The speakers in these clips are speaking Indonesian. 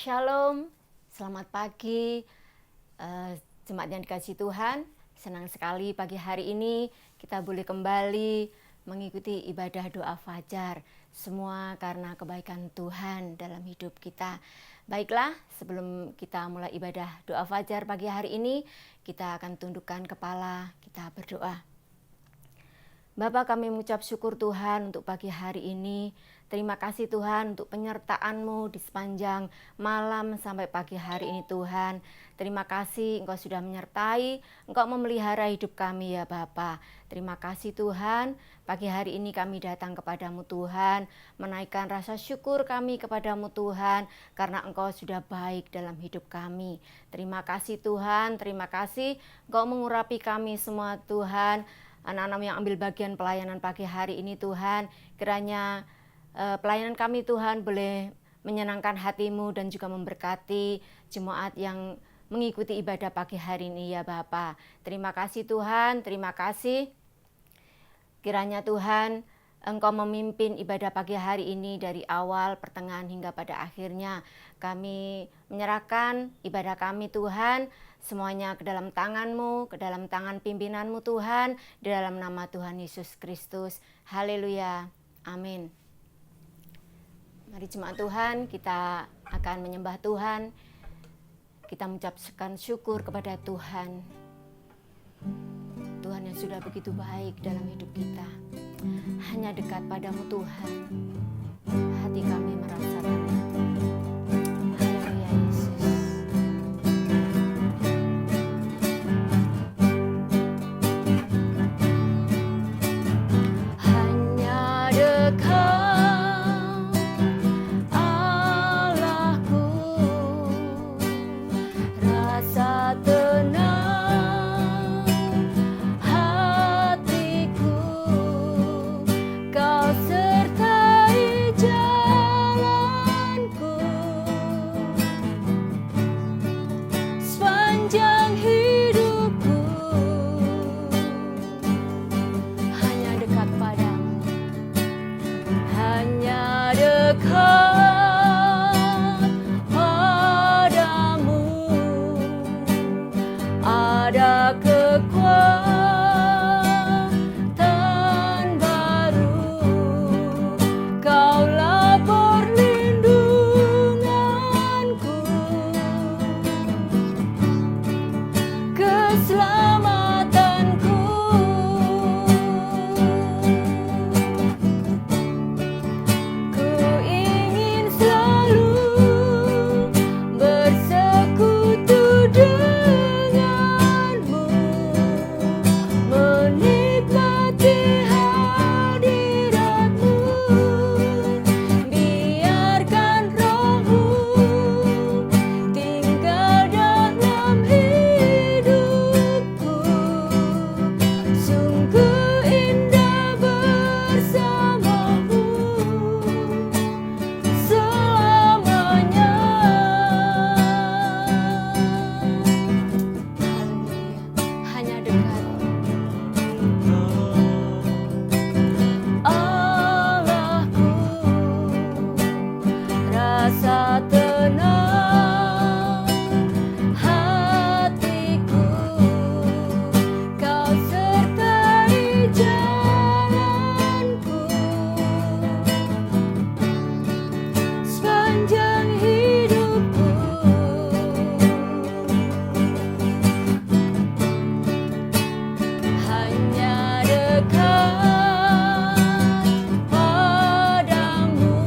Shalom, selamat pagi, jemaat yang dikasihi Tuhan. Senang sekali pagi hari ini kita boleh kembali mengikuti ibadah doa fajar. Semua karena kebaikan Tuhan dalam hidup kita. Baiklah, sebelum kita mulai ibadah doa fajar pagi hari ini, kita akan tundukkan kepala, kita berdoa. Bapa, kami mengucap syukur Tuhan untuk pagi hari ini. Terima kasih Tuhan untuk penyertaan-Mu di sepanjang malam sampai pagi hari ini Tuhan. Terima kasih Engkau sudah menyertai, Engkau memelihara hidup kami ya Bapa. Terima kasih Tuhan, pagi hari ini kami datang kepadamu Tuhan, menaikkan rasa syukur kami kepadamu Tuhan, karena Engkau sudah baik dalam hidup kami. Terima kasih Tuhan, terima kasih Engkau mengurapi kami semua Tuhan. Anak-anak yang ambil bagian pelayanan pagi hari ini Tuhan, kiranya pelayanan kami Tuhan boleh menyenangkan hati-Mu dan juga memberkati jemaat yang mengikuti ibadah pagi hari ini ya Bapa. Terima kasih Tuhan, terima kasih. Kiranya Tuhan Engkau memimpin ibadah pagi hari ini dari awal, pertengahan hingga pada akhirnya. Kami menyerahkan ibadah kami Tuhan, semuanya ke dalam tangan-Mu, ke dalam tangan pimpinan-Mu Tuhan, di dalam nama Tuhan Yesus Kristus. Haleluya, amin. Mari jemaat Tuhan, kita akan menyembah Tuhan. Kita mengucapkan syukur kepada Tuhan. Tuhan yang sudah begitu baik dalam hidup kita. Hanya dekat padamu Tuhan, hati kami merasa tenang. Haleluya Yesus. Hanya dekat Allahku, rasa tenang hatiku, Kau sertai jalanku sepanjang hidupku. Hanya dekat padamu, hanya dekat padamu, ada kekuatan baru. Kaulah perlindunganku, keselamatanku. Ku ingin selalu bersekutu denganmu, menikmati hadiratmu. Biarkan Roh-Mu tinggal dalam hidupku. Sungguh indah bersamamu selamanya. Hanya dekat Allahku, rasa tenang hatiku, Kau sertai jalanku sepanjang hidupku. Hanya dekat padamu,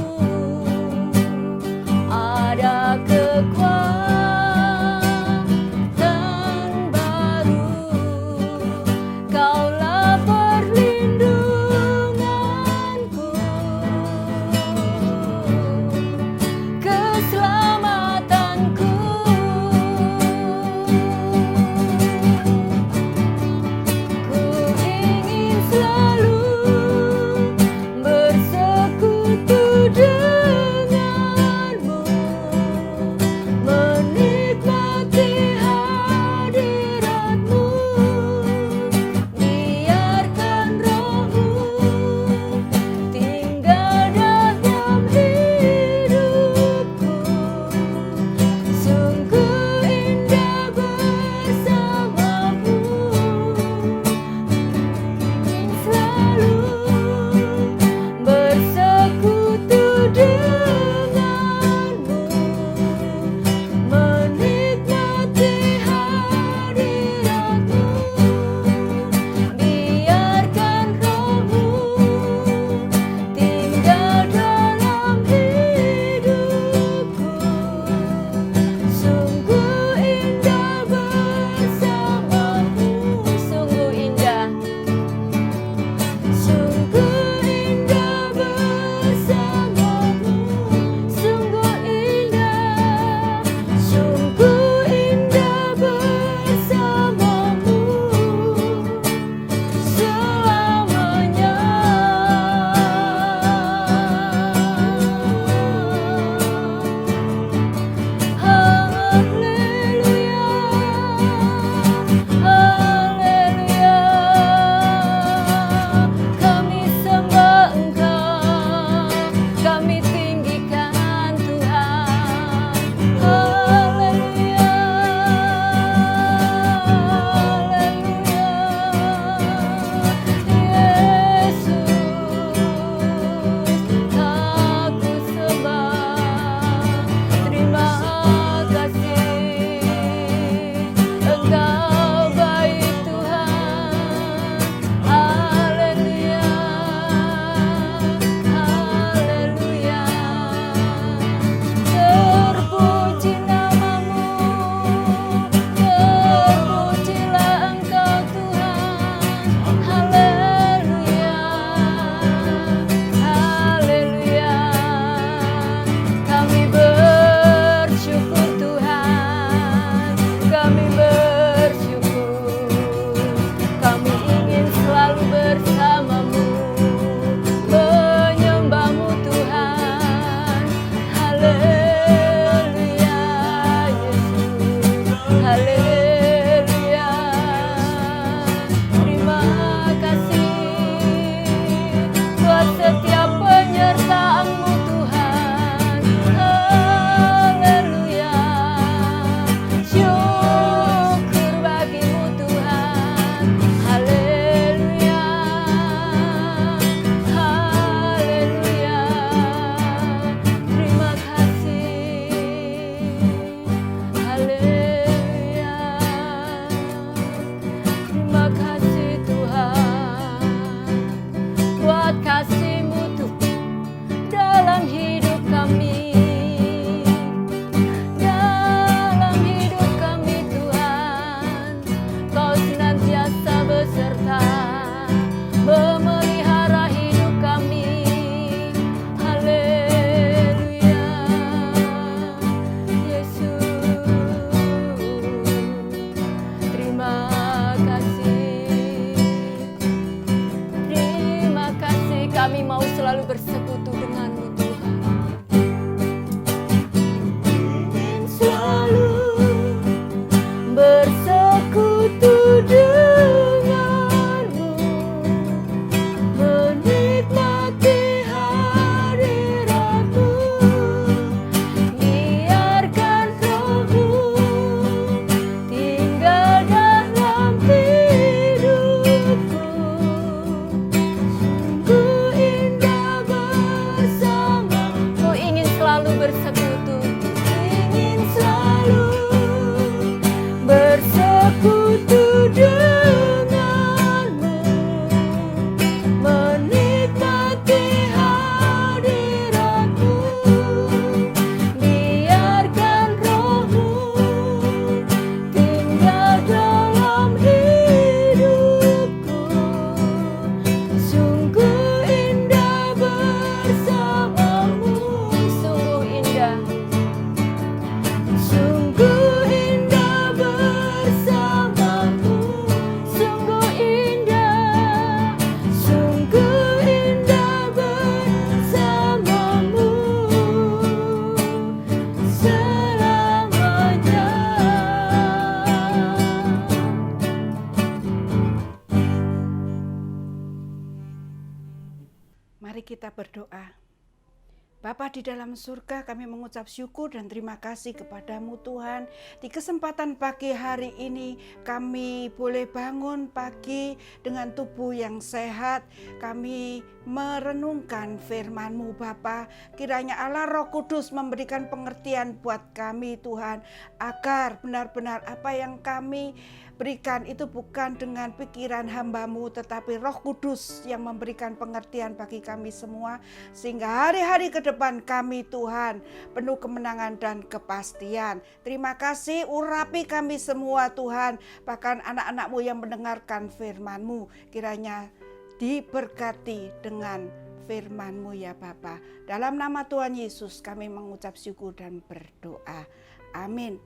Bapa di dalam surga, kami mengucap syukur dan terima kasih kepadamu Tuhan. Di kesempatan pagi hari ini kami boleh bangun pagi dengan tubuh yang sehat. Kami merenungkan firman-Mu Bapa. Kiranya Allah Roh Kudus memberikan pengertian buat kami Tuhan. Agar benar-benar apa yang kami berikan itu bukan dengan pikiran hamba-Mu, tetapi Roh Kudus yang memberikan pengertian bagi kami semua. Sehingga hari-hari ke depan kami Tuhan penuh kemenangan dan kepastian. Terima kasih, urapi kami semua Tuhan. Bahkan anak-anak-Mu yang mendengarkan firman-Mu, kiranya diberkati dengan firman-Mu ya Bapa. Dalam nama Tuhan Yesus kami mengucap syukur dan berdoa. Amin.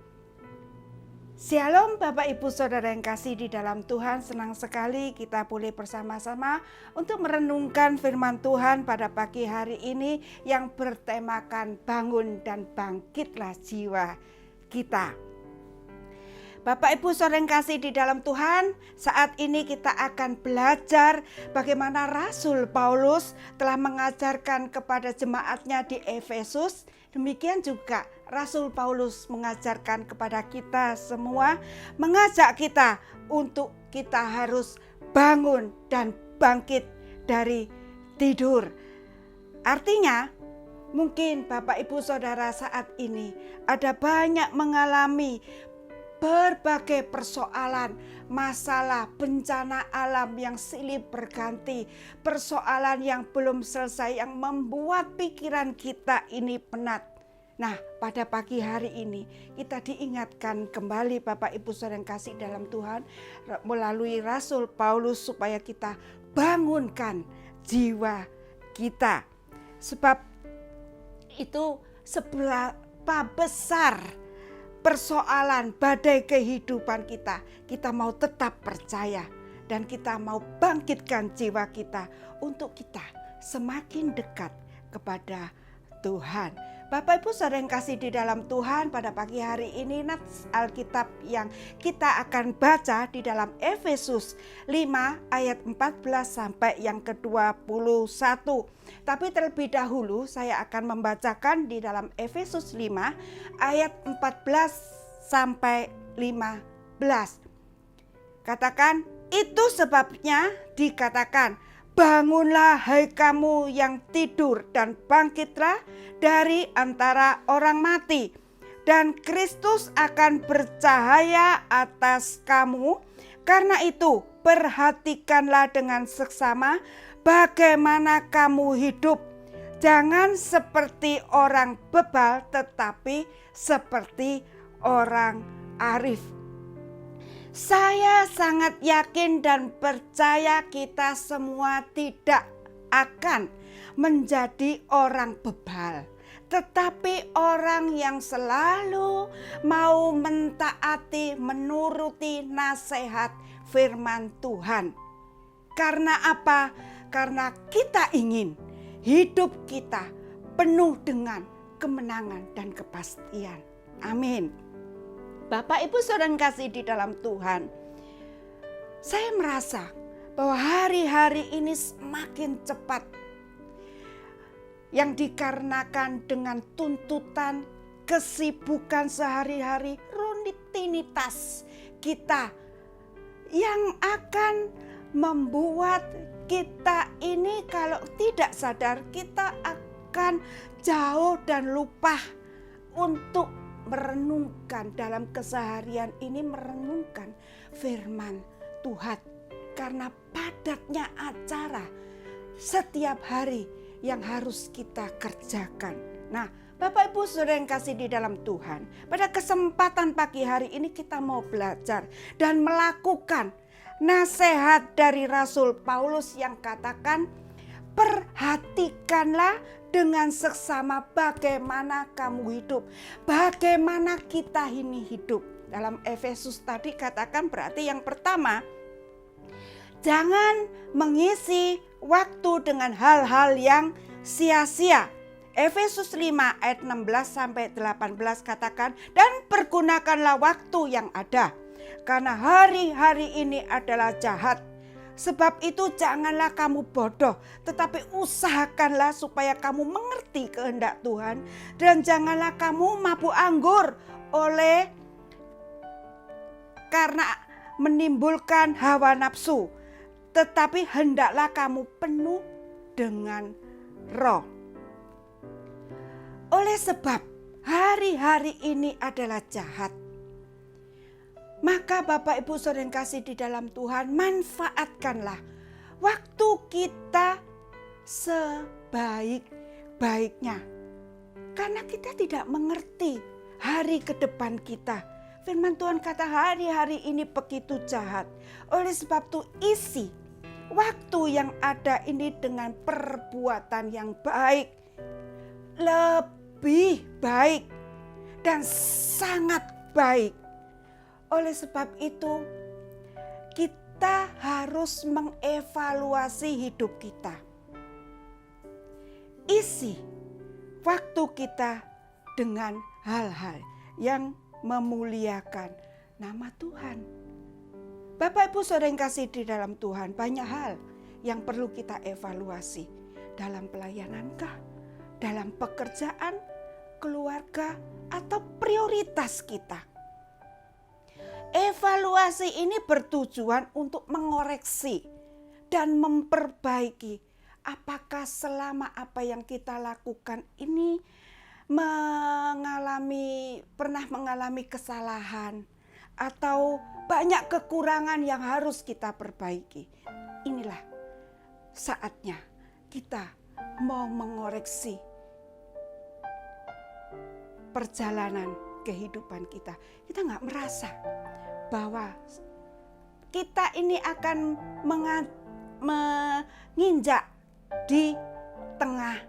Shalom Bapak Ibu Saudara yang kasih di dalam Tuhan, senang sekali kita boleh bersama-sama untuk merenungkan firman Tuhan pada pagi hari ini yang bertemakan bangun dan bangkitlah jiwa kita. Bapak Ibu Saudara yang kasih di dalam Tuhan, saat ini kita akan belajar bagaimana Rasul Paulus telah mengajarkan kepada jemaatnya di Efesus. Demikian juga Rasul Paulus mengajarkan kepada kita semua, mengajak kita untuk kita harus bangun dan bangkit dari tidur. Artinya, mungkin Bapak Ibu Saudara saat ini ada banyak mengalami berbagai persoalan, masalah, bencana alam yang silih berganti, persoalan yang belum selesai yang membuat pikiran kita ini penat. Nah, pada pagi hari ini kita diingatkan kembali Bapak Ibu Saudara yang kasih dalam Tuhan melalui Rasul Paulus supaya kita bangunkan jiwa kita. Sebab itu seberapa besar persoalan badai kehidupan kita, kita mau tetap percaya dan kita mau bangkitkan jiwa kita untuk kita semakin dekat kepada Tuhan. Bapak Ibu Saudara yang kasih di dalam Tuhan, pada pagi hari ini nats Alkitab yang kita akan baca di dalam Efesus 5 ayat 14 sampai yang ke-21. Tapi terlebih dahulu saya akan membacakan di dalam Efesus 5 ayat 14 sampai 15. Katakan, itu sebabnya dikatakan, bangunlah hai kamu yang tidur dan bangkitlah dari antara orang mati, dan Kristus akan bercahaya atas kamu. Karena itu perhatikanlah dengan seksama bagaimana kamu hidup. Jangan seperti orang bebal, tetapi seperti orang arif. Saya sangat yakin dan percaya kita semua tidak akan menjadi orang bebal, tetapi orang yang selalu mau mentaati, menuruti nasihat firman Tuhan. Karena apa? Karena kita ingin hidup kita penuh dengan kemenangan dan kepastian. Amin. Bapak Ibu Saudara yang kasih di dalam Tuhan, saya merasa bahwa hari-hari ini semakin cepat, yang dikarenakan dengan tuntutan kesibukan sehari-hari, rutinitas kita yang akan membuat kita ini kalau tidak sadar kita akan jauh dan lupa untuk merenungkan dalam keseharian ini, merenungkan firman Tuhan. Karena padatnya acara setiap hari yang harus kita kerjakan. Nah, Bapak Ibu Saudara yang kasih di dalam Tuhan, pada kesempatan pagi hari ini kita mau belajar dan melakukan nasihat dari Rasul Paulus yang katakan, perhatikanlah dengan seksama bagaimana kamu hidup, bagaimana kita ini hidup. Dalam Efesus tadi katakan berarti yang pertama, jangan mengisi waktu dengan hal-hal yang sia-sia. Efesus 5 ayat 16 sampai 18 katakan, dan pergunakanlah waktu yang ada, karena hari-hari ini adalah jahat. Sebab itu janganlah kamu bodoh, tetapi usahakanlah supaya kamu mengerti kehendak Tuhan. Dan janganlah kamu mabuk anggur karena menimbulkan hawa nafsu, tetapi hendaklah kamu penuh dengan Roh. Oleh sebab hari-hari ini adalah jahat, maka Bapak Ibu Saudara yang kasih di dalam Tuhan, manfaatkanlah waktu kita sebaik-baiknya. Karena kita tidak mengerti hari ke depan kita. Firman Tuhan kata hari-hari ini begitu jahat. Oleh sebab itu isi waktu yang ada ini dengan perbuatan yang baik. Lebih baik dan sangat baik. Oleh sebab itu kita harus mengevaluasi hidup kita. Isi waktu kita dengan hal-hal yang memuliakan nama Tuhan. Bapak Ibu Saudara yang kasih di dalam Tuhan, banyak hal yang perlu kita evaluasi. Dalam pelayanankah, dalam pekerjaan, keluarga, atau prioritas kita. Evaluasi ini bertujuan untuk mengoreksi dan memperbaiki apakah selama apa yang kita lakukan ini pernah mengalami kesalahan atau banyak kekurangan yang harus kita perbaiki. Inilah saatnya kita mau mengoreksi perjalanan kehidupan kita. Kita nggak merasa bahwa kita ini akan menginjak di tengah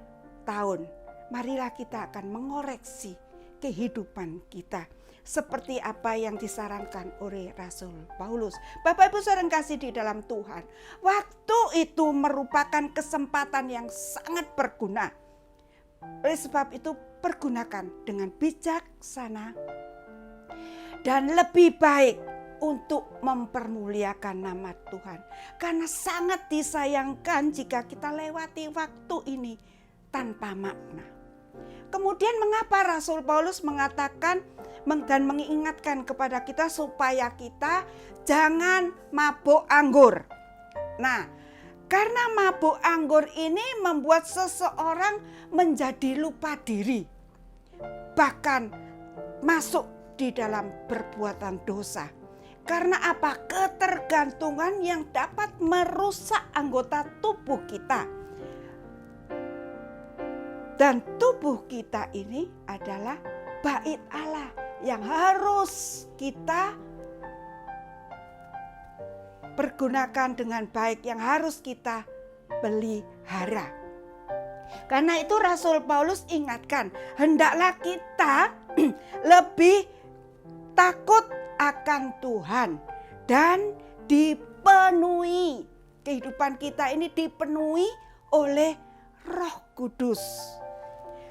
tahun. Marilah kita akan mengoreksi kehidupan kita. Seperti apa yang disarankan oleh Rasul Paulus. Bapak Ibu Saudara yang kasih di dalam Tuhan. Waktu itu merupakan kesempatan yang sangat berguna. Oleh sebab itu pergunakan dengan bijaksana dan lebih baik untuk mempermuliakan nama Tuhan. Karena sangat disayangkan jika kita lewati waktu ini tanpa makna. Kemudian mengapa Rasul Paulus mengatakan dan mengingatkan kepada kita supaya kita jangan mabuk anggur. Nah, karena mabuk anggur ini membuat seseorang menjadi lupa diri. Bahkan masuk di dalam perbuatan dosa. Karena apa? Ketergantungan yang dapat merusak anggota tubuh kita. Dan tubuh kita ini adalah bait Allah yang harus kita pergunakan dengan baik, yang harus kita pelihara. Karena itu Rasul Paulus ingatkan, hendaklah kita lebih takut akan Tuhan dan dipenuhi, kehidupan kita ini dipenuhi oleh Roh Kudus.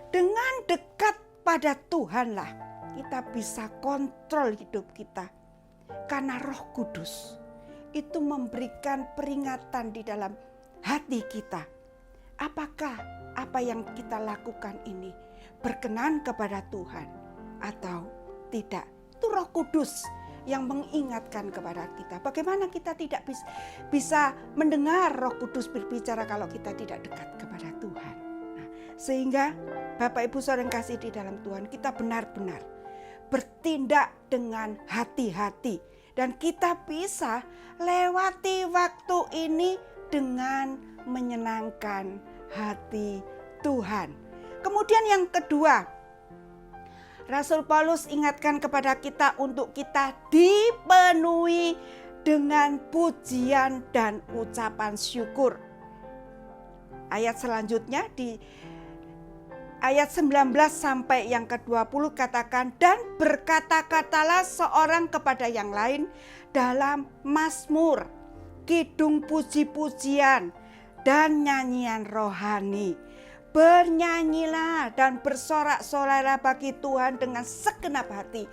Dengan dekat pada Tuhanlah kita bisa kontrol hidup kita. Karena Roh Kudus itu memberikan peringatan di dalam hati kita. Apakah apa yang kita lakukan ini berkenan kepada Tuhan atau tidak? Itu Roh Kudus yang mengingatkan kepada kita. Bagaimana kita tidak bisa mendengar Roh Kudus berbicara kalau kita tidak dekat kepada Tuhan. Nah, sehingga Bapak Ibu Saudara yang kasih di dalam Tuhan, kita benar-benar bertindak dengan hati-hati. Dan kita bisa lewati waktu ini dengan menyenangkan hati Tuhan. Kemudian yang kedua, Rasul Paulus ingatkan kepada kita untuk kita dipenuhi dengan pujian dan ucapan syukur. Ayat selanjutnya di ayat 19 sampai yang ke-20 katakan, dan berkata-katalah seorang kepada yang lain dalam mazmur, kidung puji-pujian dan nyanyian rohani. Bernyanyilah dan bersorak-sorai bagi Tuhan dengan segenap hati.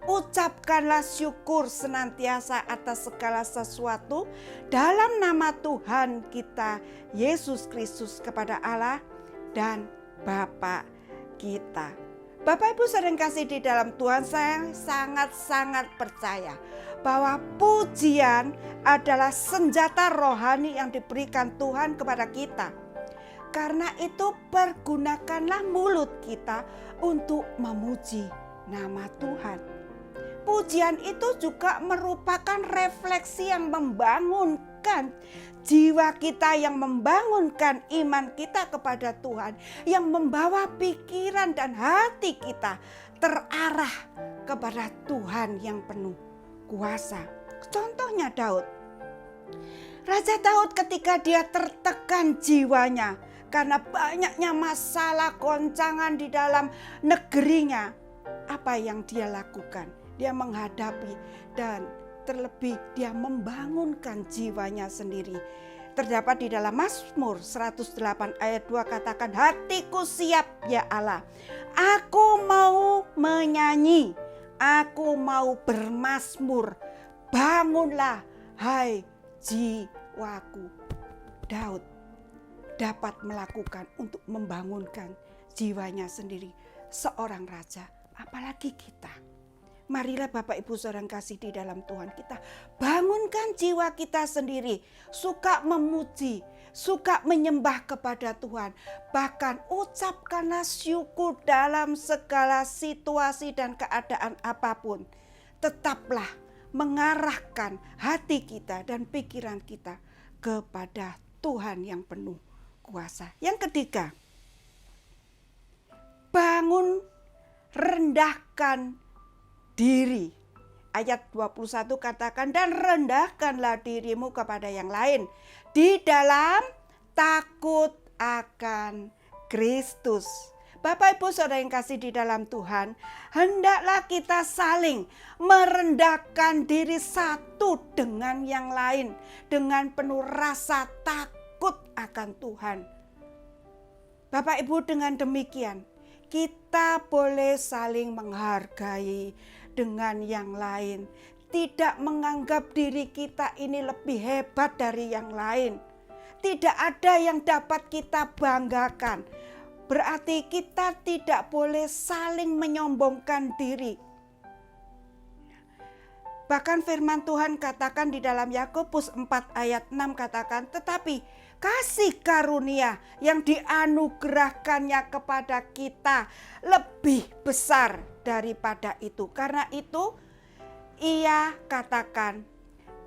Ucapkanlah syukur senantiasa atas segala sesuatu dalam nama Tuhan kita Yesus Kristus kepada Allah dan Bapa kita. Bapak Ibu saudara kasih di dalam Tuhan, saya sangat-sangat percaya bahwa pujian adalah senjata rohani yang diberikan Tuhan kepada kita. Karena itu pergunakanlah mulut kita untuk memuji nama Tuhan. Pujian itu juga merupakan refleksi yang membangunkan jiwa kita, yang membangunkan iman kita kepada Tuhan, yang membawa pikiran dan hati kita terarah kepada Tuhan yang penuh kuasa. Contohnya Daud. Raja Daud ketika dia tertekan jiwanya karena banyaknya masalah goncangan di dalam negerinya, apa yang dia lakukan? Dia menghadapi dan terlebih dia membangunkan jiwanya sendiri. Terdapat di dalam Mazmur 108 ayat 2 katakan, hatiku siap ya Allah, aku mau menyanyi, aku mau bermazmur, bangunlah hai jiwaku. Daud dapat melakukan untuk membangunkan jiwanya sendiri, seorang raja, apalagi kita. Marilah Bapak Ibu saudara kasih di dalam Tuhan, kita bangunkan jiwa kita sendiri, suka memuji, suka menyembah kepada Tuhan. Bahkan ucapkanlah syukur dalam segala situasi dan keadaan apapun. Tetaplah mengarahkan hati kita dan pikiran kita kepada Tuhan yang penuh kuasa. Yang ketiga, bangun, rendahkan diri. Ayat 21 katakan, dan rendahkanlah dirimu kepada yang lain di dalam takut akan Kristus. Bapak Ibu saudara yang kasih di dalam Tuhan, hendaklah kita saling merendahkan diri satu dengan yang lain dengan penuh rasa takut akan Tuhan. Bapak Ibu, dengan demikian kita boleh saling menghargai dengan yang lain, tidak menganggap diri kita ini lebih hebat dari yang lain. Tidak ada yang dapat kita banggakan. Berarti kita tidak boleh saling menyombongkan diri. Bahkan firman Tuhan katakan di dalam Yakobus 4 ayat 6 katakan, tetapi kasih karunia yang dianugerahkannya kepada kita lebih besar daripada itu. Karena itu ia katakan,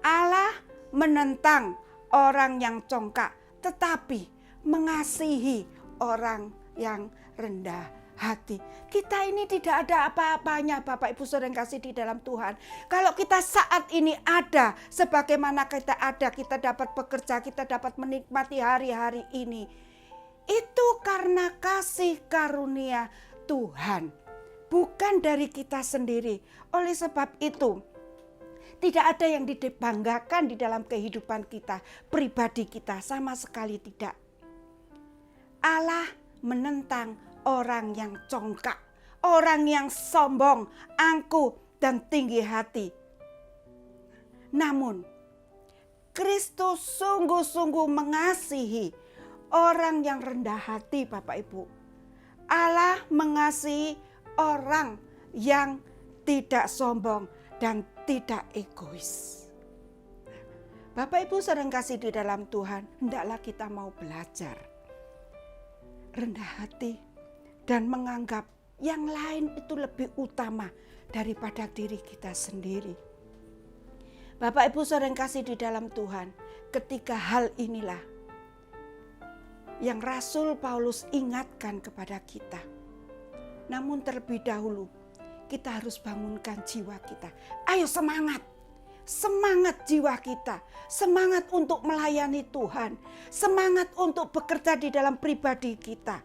Allah menentang orang yang congkak, tetapi mengasihi orang yang rendah hati. Kita ini tidak ada apa-apanya Bapak Ibu saudara yang kasih di dalam Tuhan. Kalau kita saat ini ada, sebagaimana kita ada, kita dapat bekerja, kita dapat menikmati hari-hari ini, itu karena kasih karunia Tuhan, bukan dari kita sendiri. Oleh sebab itu, tidak ada yang dibanggakan di dalam kehidupan kita, pribadi kita, sama sekali tidak. Allah menentang orang yang congkak, orang yang sombong, angkuh, dan tinggi hati. Namun, Kristus sungguh-sungguh mengasihi orang yang rendah hati, Bapak Ibu. Allah mengasihi orang yang tidak sombong dan tidak egois. Bapak Ibu saudara kasih di dalam Tuhan, hendaklah kita mau belajar rendah hati dan menganggap yang lain itu lebih utama daripada diri kita sendiri. Bapak Ibu saudara kasih di dalam Tuhan, ketika hal inilah yang Rasul Paulus ingatkan kepada kita. Namun terlebih dahulu kita harus bangunkan jiwa kita. Ayo semangat. Semangat jiwa kita, semangat untuk melayani Tuhan, semangat untuk bekerja di dalam pribadi kita.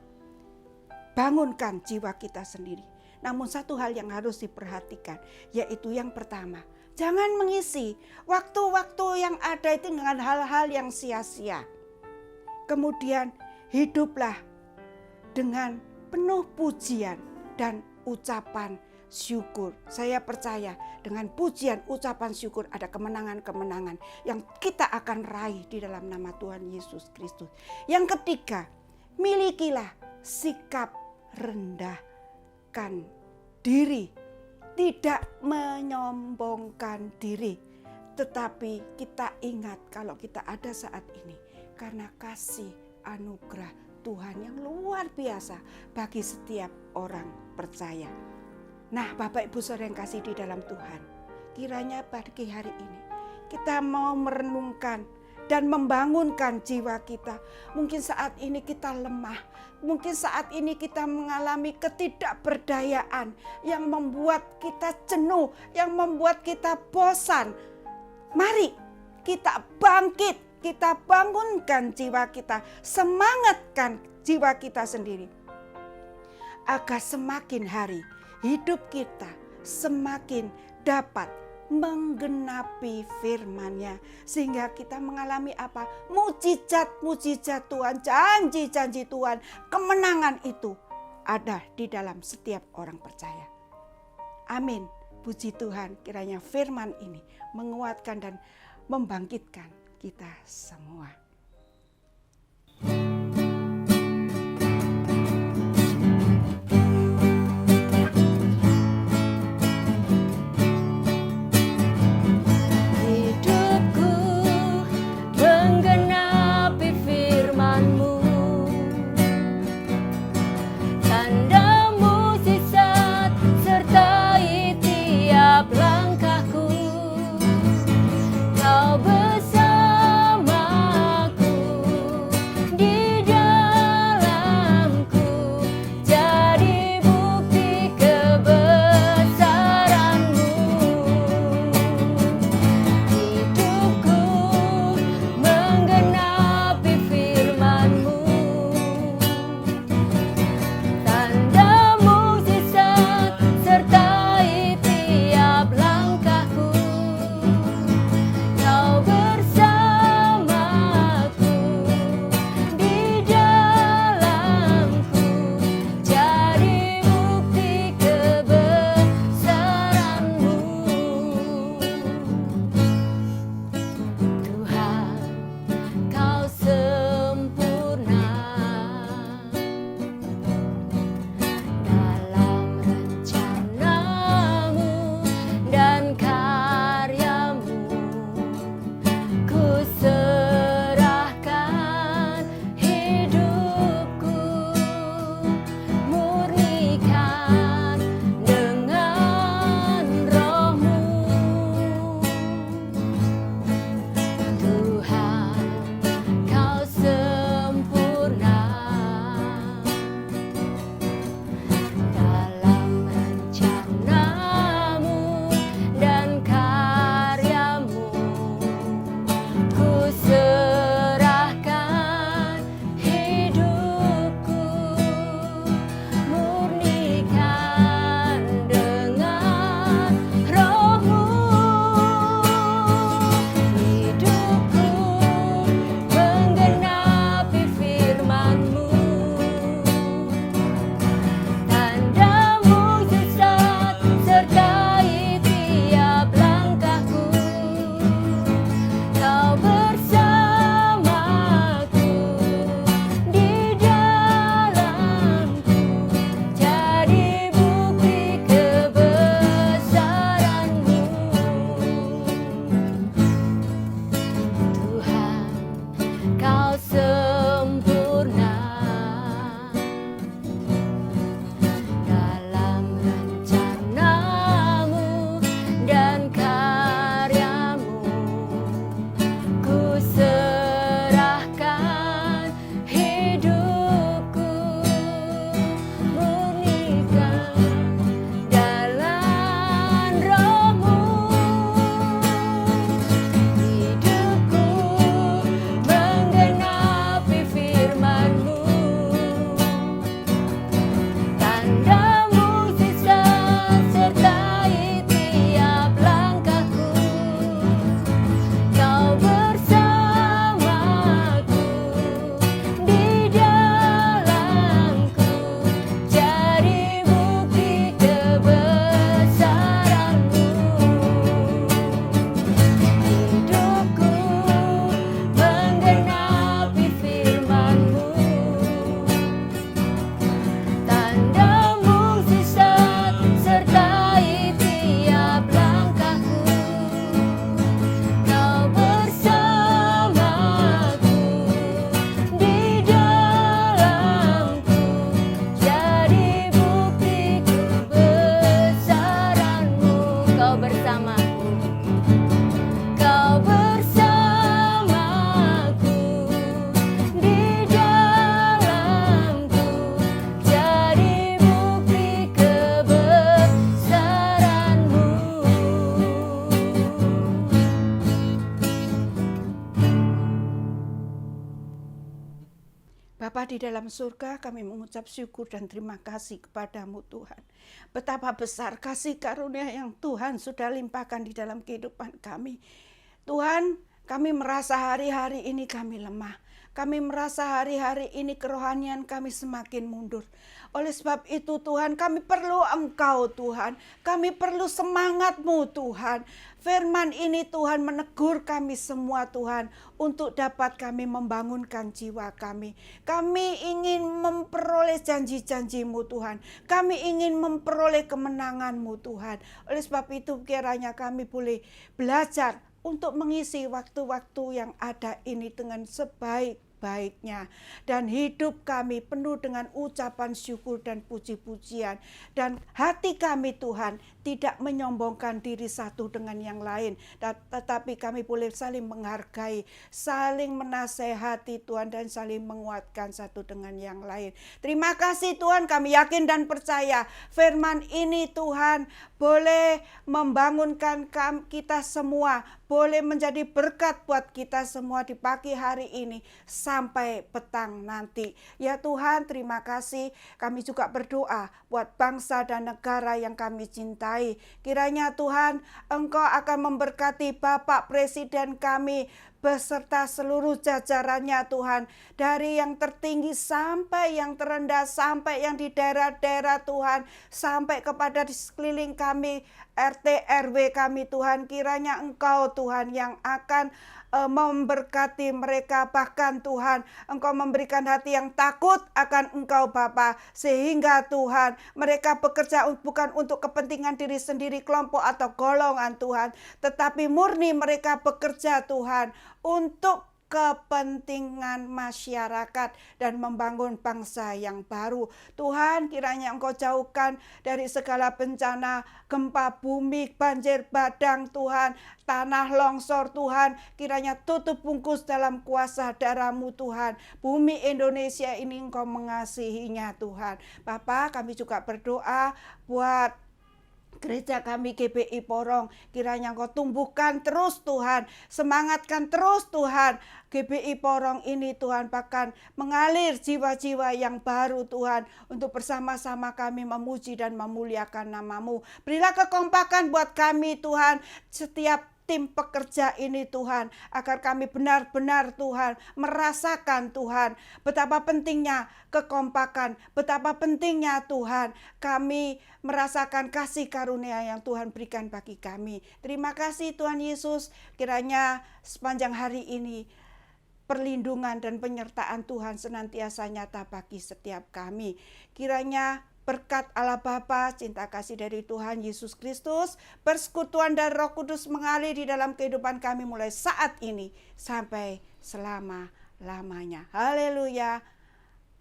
Bangunkan jiwa kita sendiri. Namun satu hal yang harus diperhatikan, yaitu yang pertama, jangan mengisi waktu-waktu yang ada itu dengan hal-hal yang sia-sia. Kemudian hiduplah dengan penuh pujian dan ucapan syukur. Saya percaya dengan pujian, ucapan syukur ada kemenangan-kemenangan yang kita akan raih di dalam nama Tuhan Yesus Kristus. Yang ketiga, milikilah sikap rendahkan diri, tidak menyombongkan diri. Tetapi kita ingat kalau kita ada saat ini karena kasih anugerah Tuhan yang luar biasa bagi setiap orang percaya. Nah, Bapak Ibu Saudara yang kasih di dalam Tuhan, kiranya pagi hari ini kita mau merenungkan dan membangunkan jiwa kita. Mungkin saat ini kita lemah, mungkin saat ini kita mengalami ketidakberdayaan yang membuat kita jenuh, yang membuat kita bosan. Mari kita bangkit, kita bangunkan jiwa kita, semangatkan jiwa kita sendiri. Agar semakin hari hidup kita semakin dapat menggenapi firman-Nya. Sehingga kita mengalami apa? Mujizat-mujizat Tuhan, janji-janji Tuhan, kemenangan itu ada di dalam setiap orang percaya. Amin. Puji Tuhan, kiranya firman ini menguatkan dan membangkitkan kita semua. Hidupku menggenapi firman-Mu, tanda mukjizat sertai tiap langkahku. Kau bersamaku di dalam surga, kami mengucap syukur dan terima kasih kepadamu Tuhan. Betapa besar kasih karunia yang Tuhan sudah limpahkan di dalam kehidupan kami. Tuhan, kami merasa hari-hari ini kami lemah. Kami merasa hari-hari ini kerohanian kami semakin mundur. Oleh sebab itu Tuhan, kami perlu Engkau Tuhan. Kami perlu semangat-Mu Tuhan. Firman ini Tuhan menegur kami semua Tuhan, untuk dapat kami membangunkan jiwa kami. Kami ingin memperoleh janji-janji-Mu Tuhan. Kami ingin memperoleh kemenangan-Mu Tuhan. Oleh sebab itu kiranya kami boleh belajar untuk mengisi waktu-waktu yang ada ini dengan sebaik-baiknya. Dan hidup kami penuh dengan ucapan syukur dan puji-pujian. Dan hati kami Tuhan tidak menyombongkan diri satu dengan yang lain. Tetapi kami boleh saling menghargai, saling menasehati Tuhan, dan saling menguatkan satu dengan yang lain. Terima kasih Tuhan, kami yakin dan percaya firman ini Tuhan boleh membangunkan kita semua, boleh menjadi berkat buat kita semua di pagi hari ini sampai petang nanti. Ya Tuhan, terima kasih. Kami juga berdoa buat bangsa dan negara yang kami cintai. Kiranya Tuhan, Engkau akan memberkati Bapak Presiden kami beserta seluruh jajarannya Tuhan, dari yang tertinggi sampai yang terendah, sampai yang di daerah-daerah Tuhan, sampai kepada di sekeliling kami, RT RW kami Tuhan. Kiranya Engkau Tuhan yang akan memberkati mereka, bahkan Tuhan Engkau memberikan hati yang takut akan Engkau Bapa, sehingga Tuhan mereka bekerja bukan untuk kepentingan diri sendiri, kelompok atau golongan Tuhan, tetapi murni mereka bekerja Tuhan untuk kepentingan masyarakat dan membangun bangsa yang baru. Tuhan, kiranya Engkau jauhkan dari segala bencana, gempa bumi, banjir bandang Tuhan, tanah longsor Tuhan. Kiranya tutup bungkus dalam kuasa darah-Mu Tuhan. Bumi Indonesia ini Engkau mengasihinya Tuhan. Bapa, kami juga berdoa buat gereja kami GBI Porong, kiranya Engkau tumbuhkan terus Tuhan, semangatkan terus Tuhan GBI Porong ini Tuhan, bahkan mengalir jiwa-jiwa yang baru Tuhan, untuk bersama-sama kami memuji dan memuliakan nama-Mu. Berilah kekompakan buat kami Tuhan, setiap tim pekerja ini Tuhan, agar kami benar-benar Tuhan merasakan Tuhan betapa pentingnya kekompakan, betapa pentingnya Tuhan kami merasakan kasih karunia yang Tuhan berikan bagi kami. Terima kasih Tuhan Yesus, kiranya sepanjang hari ini perlindungan dan penyertaan Tuhan senantiasa nyata bagi setiap kami. Kiranya berkat Allah Bapa, cinta kasih dari Tuhan Yesus Kristus, persekutuan dan Roh Kudus mengalir di dalam kehidupan kami mulai saat ini sampai selama-lamanya. Haleluya.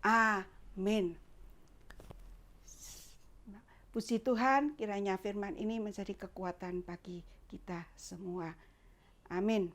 Amin. Puji Tuhan, kiranya firman ini menjadi kekuatan bagi kita semua. Amin.